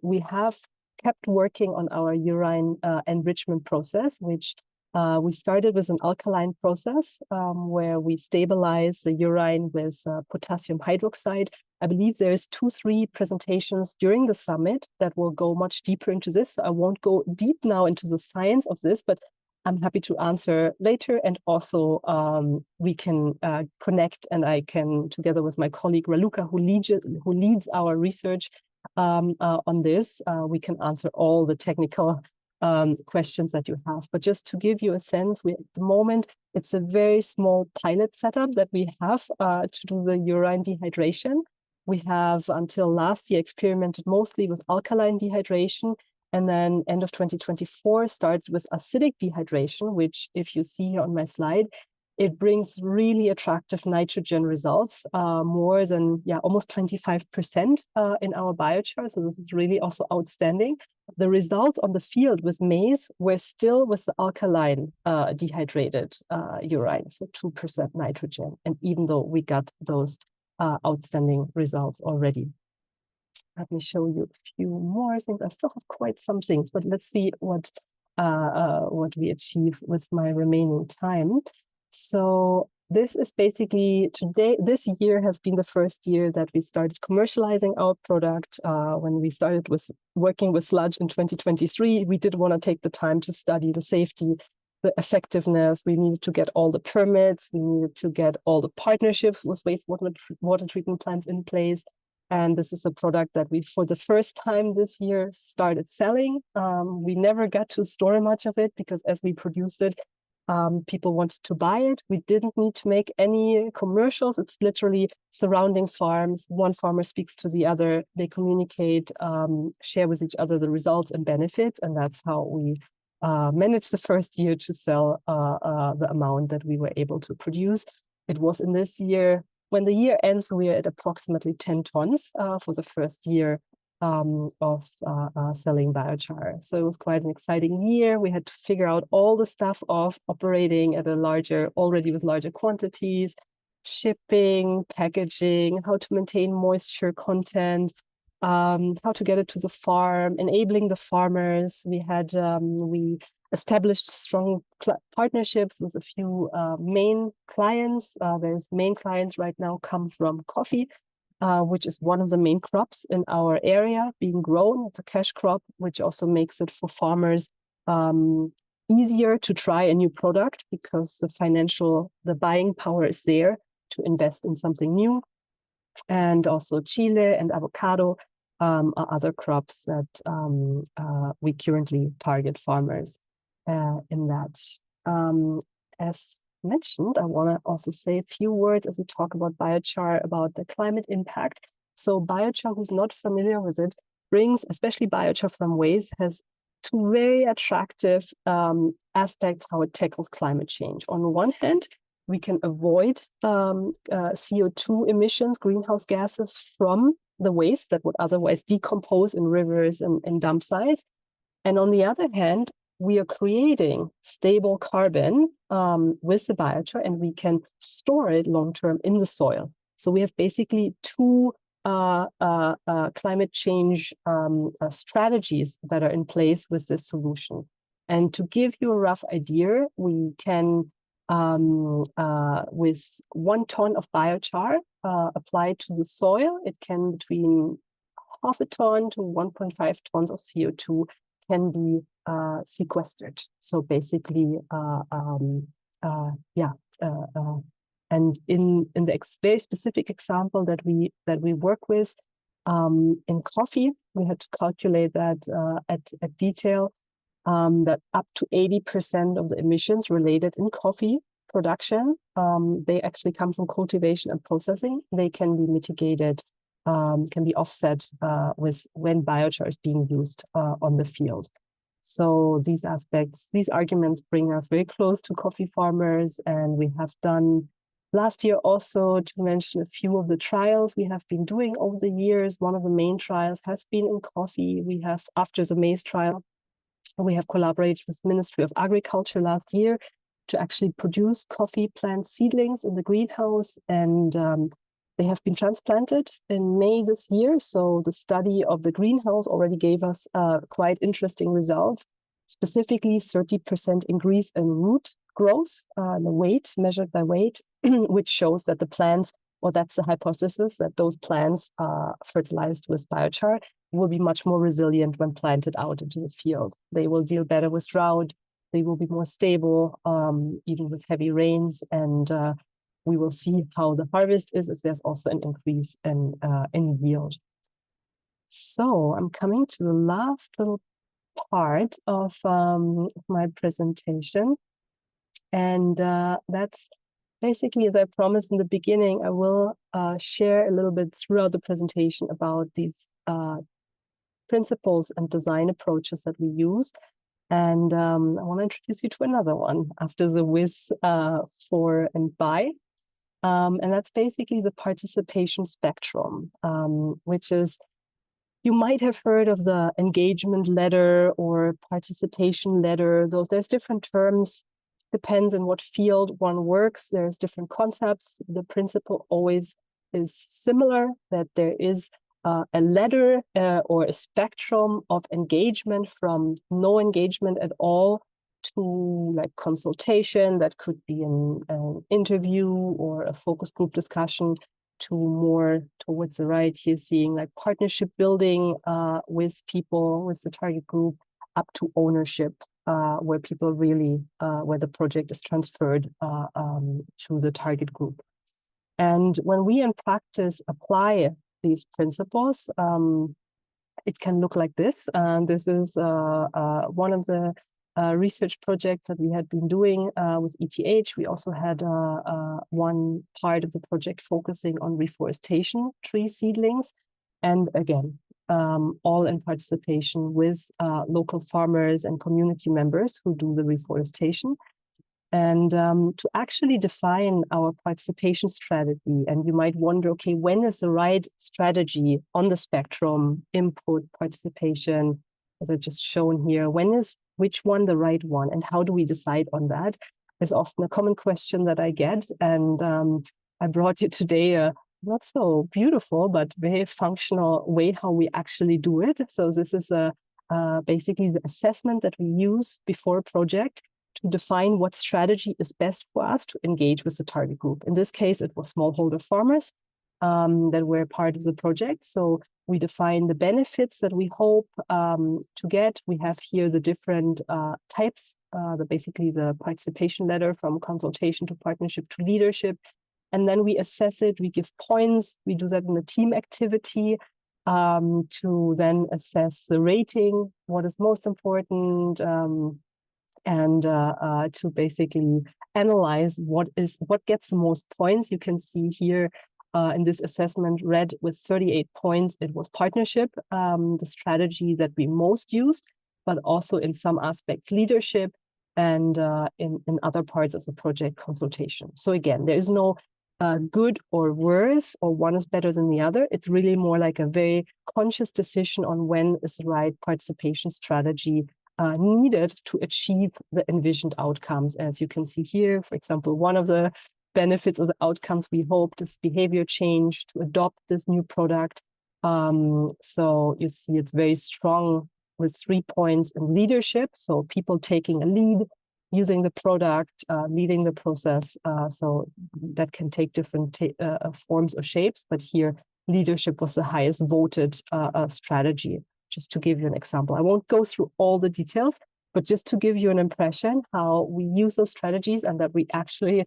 we have kept working on our urine enrichment process, which we started with an alkaline process where we stabilize the urine with potassium hydroxide. I believe there's 2, 3 presentations during the summit that will go much deeper into this. So I won't go deep now into the science of this, but I'm happy to answer later. And also we can connect, and I can, together with my colleague Raluca, who leads our research on this, we can answer all the technical questions that you have. But just to give you a sense, at the moment, it's a very small pilot setup that we have to do the urine dehydration. We have, until last year, experimented mostly with alkaline dehydration, and then end of 2024 started with acidic dehydration, which, if you see here on my slide, it brings really attractive nitrogen results, more than almost 25% in our biochar. So this is really also outstanding. The results on the field with maize were still with the alkaline dehydrated urine, so 2% nitrogen. And even though we got those outstanding results already. Let me show you a few more things. I still have quite some things, but let's see what we achieve with my remaining time. So this is basically today. This year has been the first year that we started commercializing our product. When we started with working with sludge in 2023, we did want to take the time to study the safety, the effectiveness. We needed to get all the permits. We needed to get all the partnerships with water treatment plants in place. And this is a product that we, for the first time this year, started selling. We never got to store much of it because as we produced it, people wanted to buy it. We didn't need to make any commercials. It's literally surrounding farms. One farmer speaks to the other. They communicate, share with each other the results and benefits. And that's how we managed the first year to sell the amount that we were able to produce. It was in this year, when the year ends, we are at approximately 10 tons for the first year of selling biochar. So it was quite an exciting year. We had to figure out all the stuff of operating at already with larger quantities, shipping, packaging, how to maintain moisture content, how to get it to the farm, enabling the farmers. We established strong partnerships with a few main clients. There's main clients right now come from coffee, which is one of the main crops in our area being grown. It's a cash crop, which also makes it for farmers easier to try a new product because the buying power is there to invest in something new. And also Chile and avocado are other crops that we currently target farmers in that. As mentioned, I want to also say a few words as we talk about biochar, about the climate impact. So biochar, who's not familiar with it, brings, especially biochar from waste, has 2 very attractive aspects how it tackles climate change. On the one hand, we can avoid CO2 emissions, greenhouse gases from the waste that would otherwise decompose in rivers and dump sites. And on the other hand, we are creating stable carbon with the biochar, and we can store it long-term in the soil. So we have basically 2 climate change strategies that are in place with this solution. And to give you a rough idea, we can, with 1 ton of biochar applied to the soil, it can between 0.5 ton to 1.5 tons of CO2 can be sequestered. So basically, and in the very specific example that we work with, in coffee, we had to calculate that at detail, that up to 80% of the emissions related in coffee production, they actually come from cultivation and processing. They can be mitigated, can be offset with when biochar is being used on the field. So these aspects, these arguments bring us very close to coffee farmers, and we have done last year also, to mention a few of the trials we have been doing over the years. One of the main trials has been in coffee. We have, after the maize trial, we have collaborated with the Ministry of Agriculture last year to actually produce coffee plant seedlings in the greenhouse, and they have been transplanted in May this year. So the study of the greenhouse already gave us quite interesting results, specifically 30% increase in root growth, the weight measured by weight, which shows that the plants, or that's the hypothesis, that those plants fertilized with biochar will be much more resilient when planted out into the field. They will deal better with drought. They will be more stable, even with heavy rains. And we will see how the harvest is, if there's also an increase in yield. So I'm coming to the last little part of my presentation. And that's basically, as I promised in the beginning, I will share a little bit throughout the presentation about these principles and design approaches that we used. And I want to introduce you to another one after the with, for, and by. And that's basically the participation spectrum, which is, you might have heard of the engagement ladder or participation ladder. There's different terms, depends on what field one works. There's different concepts. The principle always is similar, that there is a ladder or a spectrum of engagement from no engagement at all to like consultation, that could be an interview or a focus group discussion, to more towards the right here, seeing like partnership building with people, with the target group, up to ownership, where people really, where the project is transferred to the target group. And when we in practice apply these principles, it can look like this. This is one of the research projects that we had been doing with ETH. We also had one part of the project focusing on reforestation tree seedlings. And again, all in participation with local farmers and community members who do the reforestation. And to actually define our participation strategy, and you might wonder, okay, when is the right strategy on the spectrum, input, participation, as I've just shown here, when is which one the right one, and how do we decide on that? Is often a common question that I get, and I brought you today a not so beautiful, but very functional way how we actually do it. So this is basically the assessment that we use before a project to define what strategy is best for us to engage with the target group. In this case, it was smallholder farmers that were part of the project. So we define the benefits that we hope to get. We have here the different types, basically the participation ladder from consultation to partnership to leadership. And then we assess it, we give points, we do that in a team activity to then assess the rating, what is most important, and to basically analyze what gets the most points. You can see here in this assessment, red with 38 points, it was partnership, the strategy that we most used, but also in some aspects leadership, and in other parts of the project consultation. So again, there is no good or worse, or one is better than the other. It's really more like a very conscious decision on when is the right participation strategy needed to achieve the envisioned outcomes. As you can see here, for example, one of the benefits of the outcomes we hoped is behavior change to adopt this new product. So you see it's very strong with 3 points in leadership. So people taking a lead, using the product, leading the process. So that can take different forms or shapes, but here leadership was the highest voted strategy, just to give you an example. I won't go through all the details, But just to give you an impression how we use those strategies and that we actually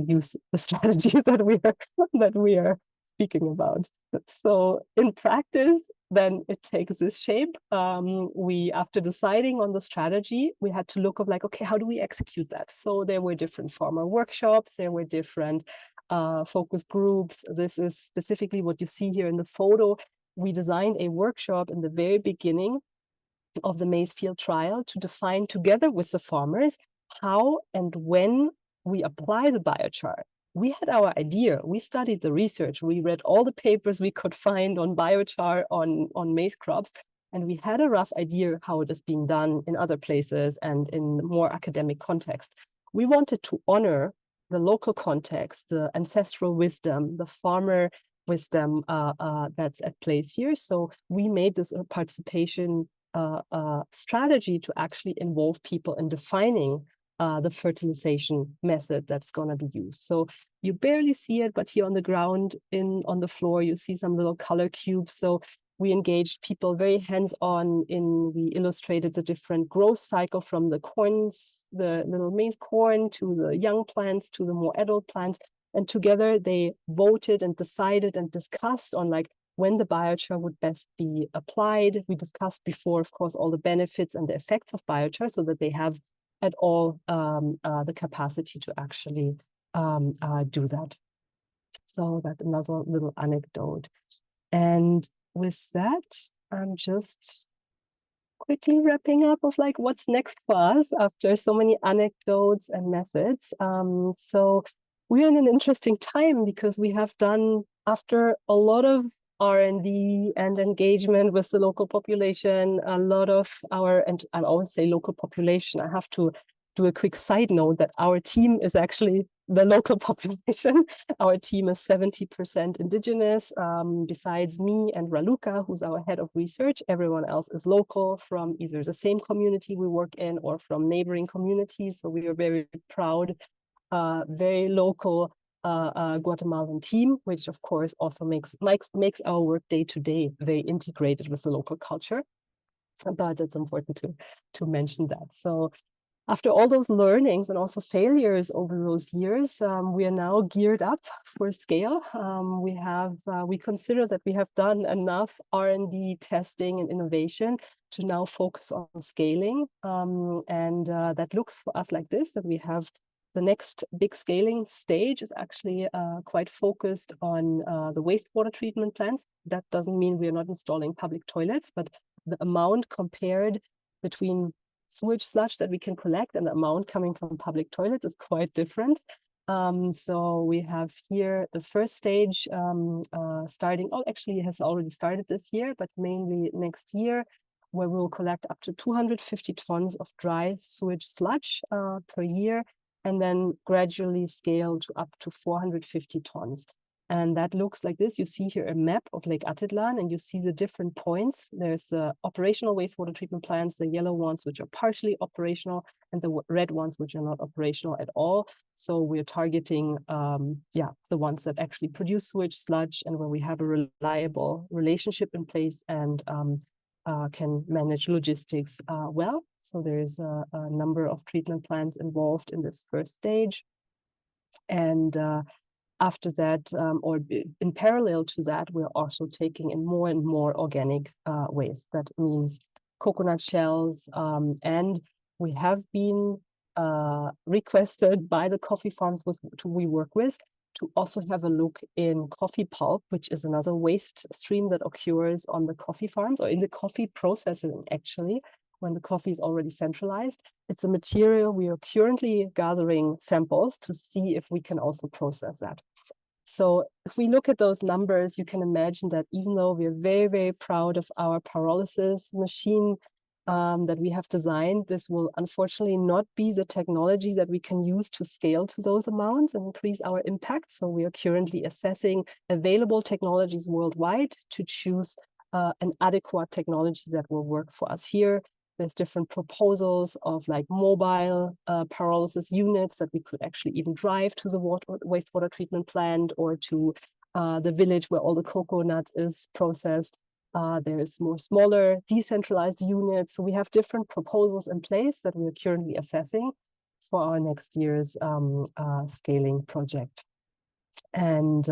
use the strategies that we are speaking about. So in practice, then it takes this shape. We, after deciding on the strategy, we had to look of like, okay, how do we execute that? So there were different farmer workshops, there were different focus groups. This is specifically what you see here in the photo. We designed a workshop in the very beginning of the maize field trial to define together with the farmers how and when we apply the biochar. We had our idea, we studied the research, we read all the papers we could find on biochar on maize crops, and we had a rough idea how it is being done in other places and in more academic context. We wanted to honor the local context, the ancestral wisdom, the farmer wisdom that's at place here. So we made this a participation strategy to actually involve people in defining the fertilization method that's going to be used. So you barely see it, but here on the ground, on the floor, you see some little color cubes. So we engaged people very hands-on we illustrated the different growth cycle from the corns, the little maize corn, to the young plants, to the more adult plants. And together they voted and decided and discussed on like when the biochar would best be applied. We discussed before, of course, all the benefits and the effects of biochar so that they have at all the capacity to actually do that. So that's another little anecdote. And with that, I'm just quickly wrapping up of like what's next for us after so many anecdotes and methods. So we're in an interesting time because we have done, after a lot of R&D and engagement with the local population, a lot of and I always say local population, I have to do a quick side note that our team is actually the local population. Our team is 70% indigenous. Besides me and Raluca, who's our head of research, everyone else is local from either the same community we work in or from neighboring communities. So we are very proud, very local Guatemalan team, which of course also makes our work day to day very integrated with the local culture. But it's important to mention that. So after all those learnings and also failures over those years, we are now geared up for scale. We consider that we have done enough R&D testing and innovation to now focus on scaling. That looks for us like this, that we have the next big scaling stage is actually quite focused on the wastewater treatment plants. That doesn't mean we are not installing public toilets, but the amount compared between sewage sludge that we can collect and the amount coming from public toilets is quite different. So we have here the first stage starting, actually has already started this year, but mainly next year, where we will collect up to 250 tons of dry sewage sludge per year, and then gradually scale to up to 450 tons. And that looks like this. You see here a map of Lake Atitlan, and you see the different points. There's operational wastewater treatment plants, the yellow ones, which are partially operational, and the red ones, which are not operational at all. So we're targeting, the ones that actually produce sewage sludge and where we have a reliable relationship in place and can manage logistics well. So there's a number of treatment plants involved in this first stage. And after that, or in parallel to that, we're also taking in more and more organic waste. That means coconut shells, and we have been requested by the coffee farms we work with to also have a look in coffee pulp, which is another waste stream that occurs on the coffee farms or in the coffee processing, actually, when the coffee is already centralized. It's a material we are currently gathering samples to see if we can also process that. So if we look at those numbers, you can imagine that even though we are very, very proud of our pyrolysis machine that we have designed, this will unfortunately not be the technology that we can use to scale to those amounts and increase our impact. So we are currently assessing available technologies worldwide to choose an adequate technology that will work for us here. There's different proposals of like mobile pyrolysis units that we could actually even drive to the wastewater treatment plant or to the village where all the coconut is processed. There's more smaller, decentralized units. So we have different proposals in place that we are currently assessing for our next year's scaling project. And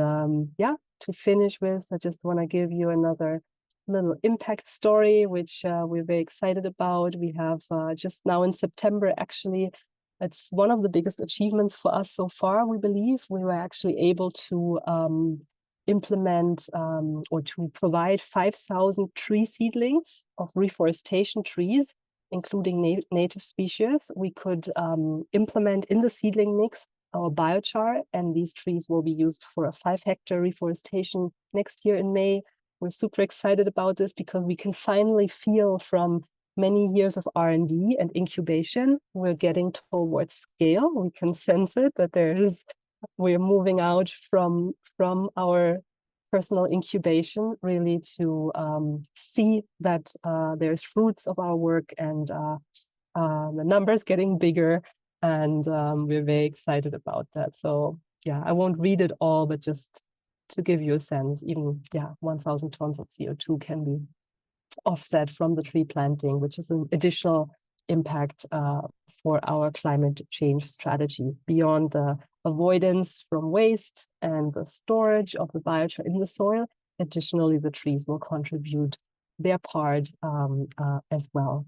yeah, to finish with, I just want to give you another little impact story, which we're very excited about. We have just now in September, actually, it's one of the biggest achievements for us so far, we believe. We were actually able to implement or to provide 5,000 tree seedlings of reforestation trees, including native species. We could implement in the seedling mix our biochar, and these trees will be used for a 5-hectare reforestation next year in May. We're super excited about this because we can finally feel from many years of R&D and incubation, we're getting towards scale. We can sense it, that we're moving out from our personal incubation really to see that there's fruits of our work, and the numbers getting bigger. And we're very excited about that. So yeah, I won't read it all, but just to give you a sense, even 1,000 tons of CO2 can be offset from the tree planting, which is an additional impact for our climate change strategy beyond the avoidance from waste and the storage of the biochar in the soil. Additionally, the trees will contribute their part as well.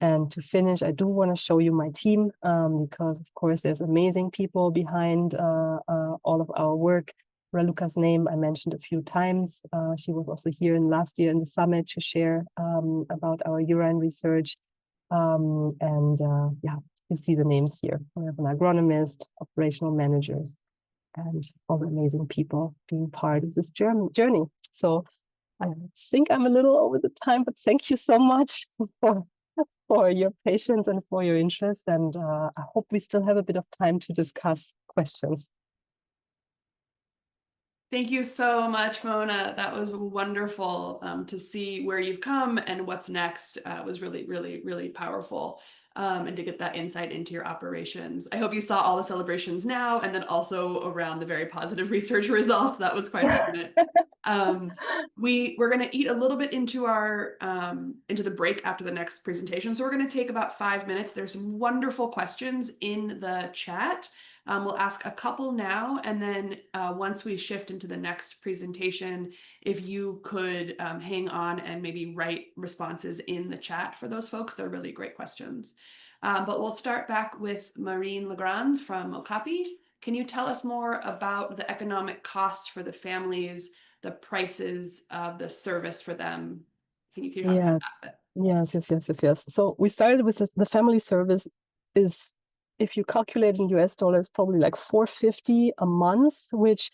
And to finish, I do want to show you my team because, of course, there's amazing people behind all of our work. Raluca's name I mentioned a few times. She was also here last year in the summit to share about our urine research. Yeah, you see the names here. We have an agronomist, operational managers, and all the amazing people being part of this journey. So I think I'm a little over the time, but thank you so much for your patience and for your interest. And I hope we still have a bit of time to discuss questions. Thank you so much, Mona. That was wonderful to see where you've come and what's next. Was really, really, really powerful. And to get that insight into your operations. I hope you saw all the celebrations now, and then also around the very positive research results. That was quite a moment. We're going to eat a little bit into our into the break after the next presentation. So we're going to take about 5 minutes. There's some wonderful questions in the chat. We'll ask a couple now, and then once we shift into the next presentation, if you could hang on and maybe write responses in the chat for those folks. They're really great questions. But we'll start back with Marine Legrand from Okapi. Can you tell us more about the economic cost for the families, the prices of the service for them? Can you talk about that? Yes. So we started with the family service is, if you calculate in US dollars, probably like $450 a month, which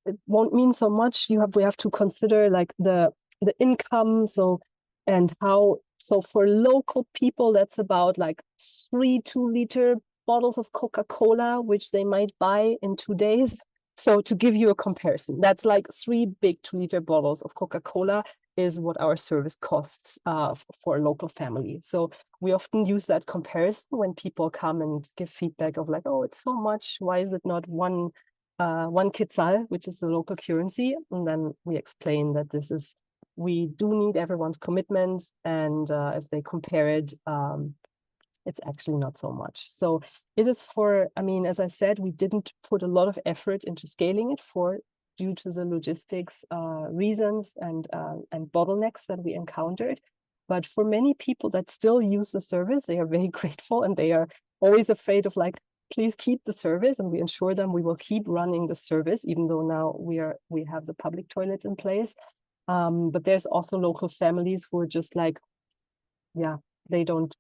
it won't mean so much. We have to consider like the income. So for local people, that's about like 3 2-liter bottles of Coca-Cola, which they might buy in 2 days. So to give you a comparison, that's like 3 big 2-liter bottles of Coca-Cola is what our service costs for a local family. So we often use that comparison when people come and give feedback of like, oh, it's so much. Why is it not one quetzal, which is the local currency? And then we explain that we do need everyone's commitment. And if they compare it, it's actually not so much. So it is as I said, we didn't put a lot of effort into scaling it due to the logistics reasons and bottlenecks that we encountered. But for many people that still use the service, they are very grateful, and they are always afraid of like, please keep the service, and we ensure them we will keep running the service, even though now we have the public toilets in place. But there's also local families who are just like, they don't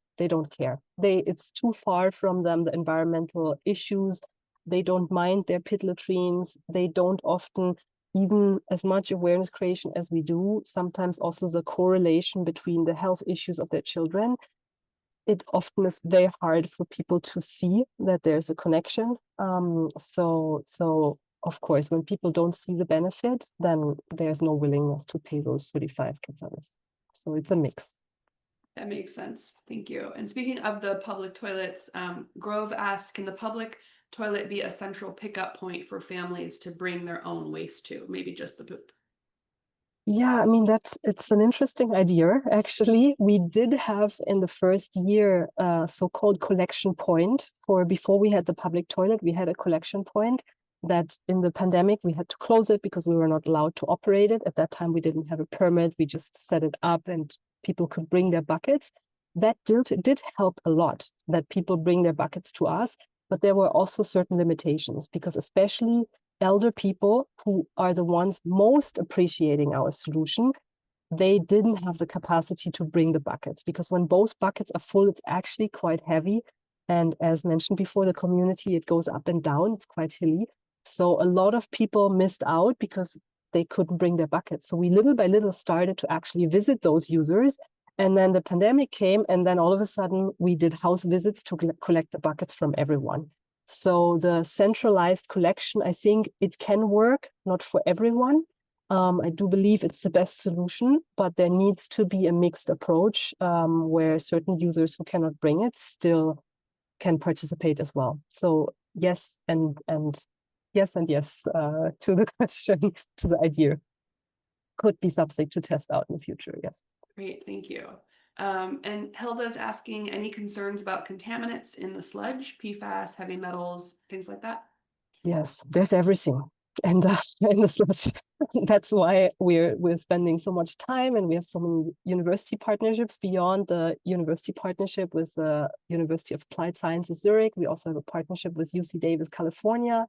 care. It's too far from them, the environmental issues. They don't mind their pit latrines. They don't often even as much awareness creation as we do. Sometimes also the correlation between the health issues of their children. It often is very hard for people to see that there's a connection. So of course, when people don't see the benefit, then there's no willingness to pay those 35 quetzales. So it's a mix. That makes sense. Thank you. And speaking of the public toilets, Grove asked, can the public toilet be a central pickup point for families to bring their own waste to, maybe just the poop? Yeah, I mean, it's an interesting idea, actually. We did have in the first year a so-called collection point for before we had the public toilet, we had a collection point that in the pandemic we had to close it because we were not allowed to operate it. At that time, we didn't have a permit. We just set it up and people could bring their buckets. That did help a lot that people bring their buckets to us, but there were also certain limitations because especially elder people who are the ones most appreciating our solution, they didn't have the capacity to bring the buckets because when both buckets are full, it's actually quite heavy. And as mentioned before, the community, it goes up and down, it's quite hilly. So a lot of people missed out because they couldn't bring their buckets. So we little by little started to actually visit those users. And then the pandemic came, and then all of a sudden we did house visits to collect the buckets from everyone. So the centralized collection, I think it can work, not for everyone. I do believe it's the best solution, but there needs to be a mixed approach where certain users who cannot bring it still can participate as well. So yes and yes and yes to the question, to the idea. Could be something to test out in the future, yes. Great, thank you. And Hilda's asking any concerns about contaminants in the sludge, PFAS, heavy metals, things like that? Yes, there's everything. And in the sludge, that's why we're spending so much time, and we have so many university partnerships beyond the university partnership with the University of Applied Sciences Zurich. We also have a partnership with UC Davis, California,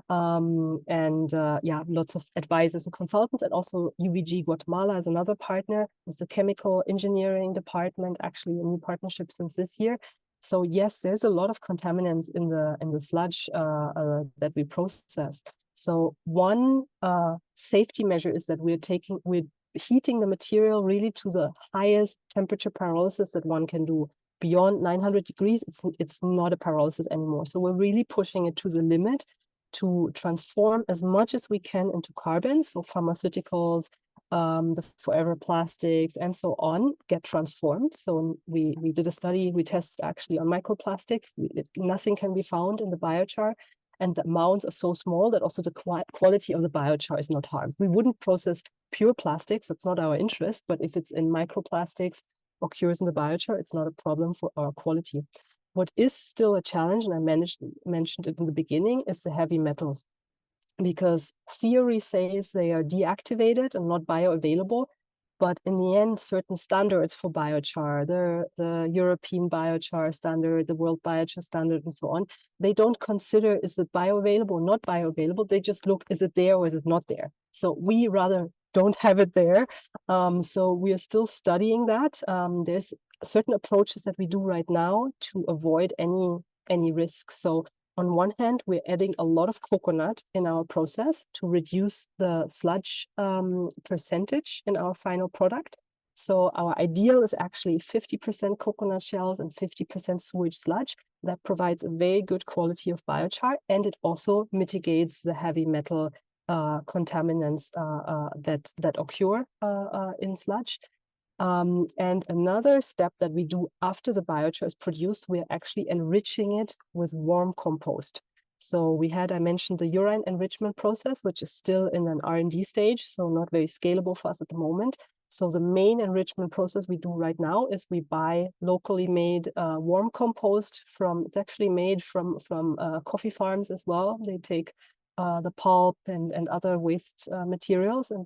yeah, lots of advisors and consultants, and also UVG Guatemala is another partner with the chemical engineering department, actually a new partnership since this year. So yes, there's a lot of contaminants in the sludge that we process. So one safety measure is that we're heating the material really to the highest temperature pyrolysis that one can do. Beyond 900 degrees, it's not a pyrolysis anymore. So we're really pushing it to the limit to transform as much as we can into carbon. So pharmaceuticals, the forever plastics, and so on get transformed. So we did a study, we tested actually on microplastics. Nothing can be found in the biochar. And the amounts are so small that also the quality of the biochar is not harmed. We wouldn't process pure plastics, that's not our interest, but if it's in microplastics or occurs in the biochar, it's not a problem for our quality. What is still a challenge, and I mentioned it in the beginning, is the heavy metals. Because theory says they are deactivated and not bioavailable, but in the end, certain standards for biochar, the European biochar standard, the World Biochar Standard, and so on, they don't consider is it bioavailable or not bioavailable. They just look, is it there or is it not there? So we rather don't have it there. So we are still studying that. There's certain approaches that we do right now to avoid any risk. So on one hand, we're adding a lot of coconut in our process to reduce the sludge percentage in our final product. So our ideal is actually 50% coconut shells and 50% sewage sludge. That provides a very good quality of biochar, and it also mitigates the heavy metal contaminants that occur in sludge. And another step that we do after the biochar is produced, we are actually enriching it with warm compost. So I mentioned the urine enrichment process, which is still in an R&D stage, so not very scalable for us at the moment. So the main enrichment process we do right now is we buy locally made warm compost it's actually made from coffee farms as well. They take the pulp and other waste materials and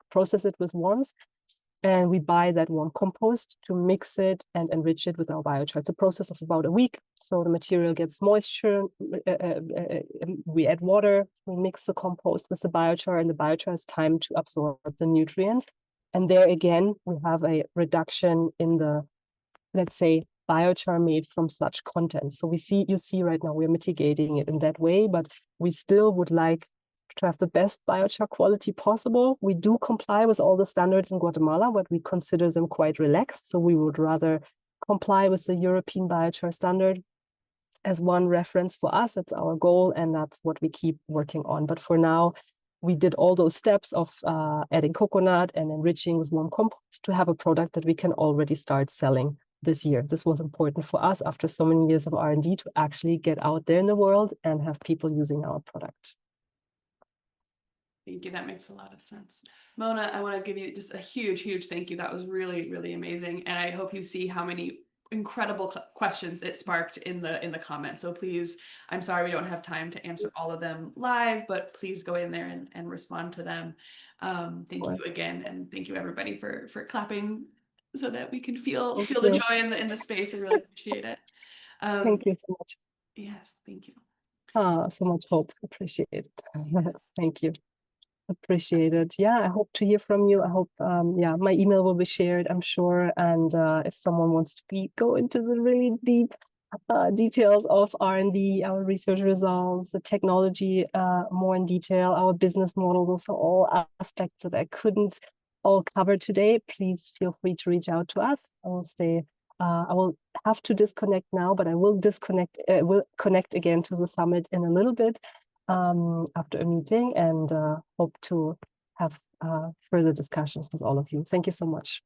process it with worms. And we buy that warm compost to mix it and enrich it with our biochar. It's a process of about a week. So the material gets moisture, we add water, we mix the compost with the biochar, and the biochar has time to absorb the nutrients. And there again, we have a reduction in the, let's say, biochar made from sludge content. So you see right now we're mitigating it in that way, but we still would like to have the best biochar quality possible. We do comply with all the standards in Guatemala, but we consider them quite relaxed. So we would rather comply with the European biochar standard as one reference for us. That's our goal, and that's what we keep working on. But for now, we did all those steps of adding coconut and enriching with warm compost to have a product that we can already start selling this year. This was important for us after so many years of R&D to actually get out there in the world and have people using our product. Thank you. That makes a lot of sense. Mona, I want to give you just a huge, huge thank you. That was really, really amazing. And I hope you see how many incredible questions it sparked in the comments. So please, I'm sorry we don't have time to answer all of them live, but please go in there and respond to them. Thank you again, and thank you everybody for clapping so that we can feel the joy in the space. I really appreciate it. Thank you so much. Yes, thank you. So much hope. Appreciate it. Thank you. Appreciate it. Yeah, I hope to hear from you. I hope, yeah, my email will be shared, I'm sure. And if someone wants to go into the really deep details of R&D, our research results, the technology more in detail, our business models, also all aspects that I couldn't all cover today, please feel free to reach out to us. I will have to disconnect now, but I will connect again to the summit in a little bit after a meeting, and hope to have further discussions with all of you. Thank you so much.